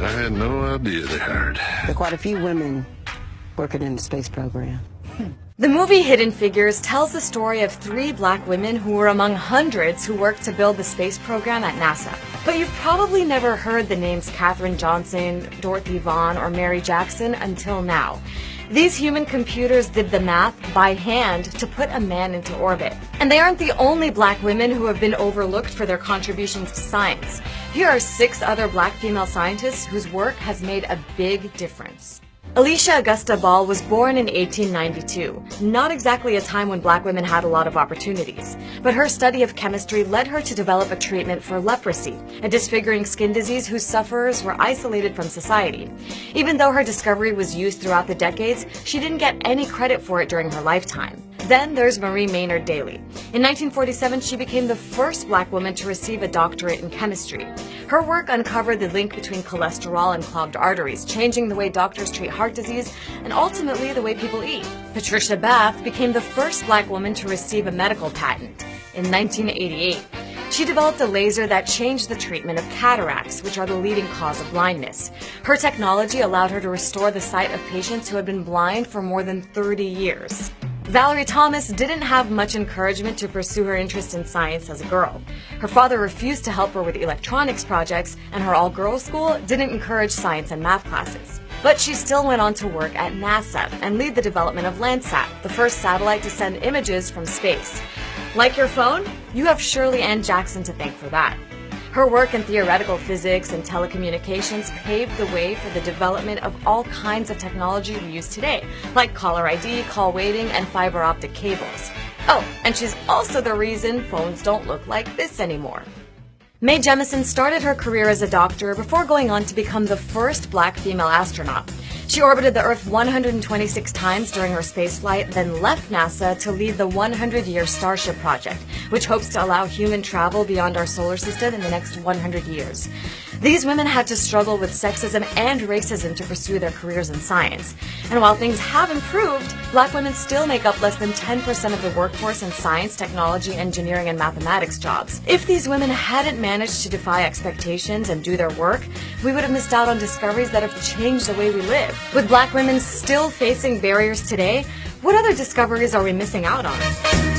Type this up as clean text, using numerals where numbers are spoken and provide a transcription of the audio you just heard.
I had no idea they hired. There are quite a few women working in the space program. The movie Hidden Figures tells the story of 3 black women who were among hundreds who worked to build the space program at NASA. But you've probably never heard the names Katherine Johnson, Dorothy Vaughan, or Mary Jackson until now. These human computers did the math by hand to put a man into orbit. And they aren't the only black women who have been overlooked for their contributions to science. Here are 6 other black female scientists whose work has made a big difference. Alicia Augusta Ball was born in 1892, not exactly a time when black women had a lot of opportunities. But her study of chemistry led her to develop a treatment for leprosy, a disfiguring skin disease whose sufferers were isolated from society. Even though her discovery was used throughout the decades, she didn't get any credit for it during her lifetime. Then there's Marie Maynard Daly. In 1947, she became the first black woman to receive a doctorate in chemistry. Her work uncovered the link between cholesterol and clogged arteries, changing the way doctors treat heart disease and ultimately the way people eat. Patricia Bath became the first black woman to receive a medical patent in 1988. She developed a laser that changed the treatment of cataracts, which are the leading cause of blindness. Her technology allowed her to restore the sight of patients who had been blind for more than 30 years. Valerie Thomas didn't have much encouragement to pursue her interest in science as a girl. Her father refused to help her with electronics projects, and her all-girls school didn't encourage science and math classes. But she still went on to work at NASA and lead the development of Landsat, the first satellite to send images from space. Like your phone, you have Shirley Ann Jackson to thank for that. Her work in theoretical physics and telecommunications paved the way for the development of all kinds of technology we use today, like caller ID, call waiting, and fiber optic cables. Oh, and she's also the reason phones don't look like this anymore. Mae Jemison started her career as a doctor before going on to become the first black female astronaut. She orbited the Earth 126 times during her spaceflight, then left NASA to lead the 100-year Starship project, which hopes to allow human travel beyond our solar system in the next 100 years. These women had to struggle with sexism and racism to pursue their careers in science. And while things have improved, black women still make up less than 10% of the workforce in science, technology, engineering, and mathematics jobs. If these women hadn't managed to defy expectations and do their work, we would have missed out on discoveries that have changed the way we live. With black women still facing barriers today, what other discoveries are we missing out on?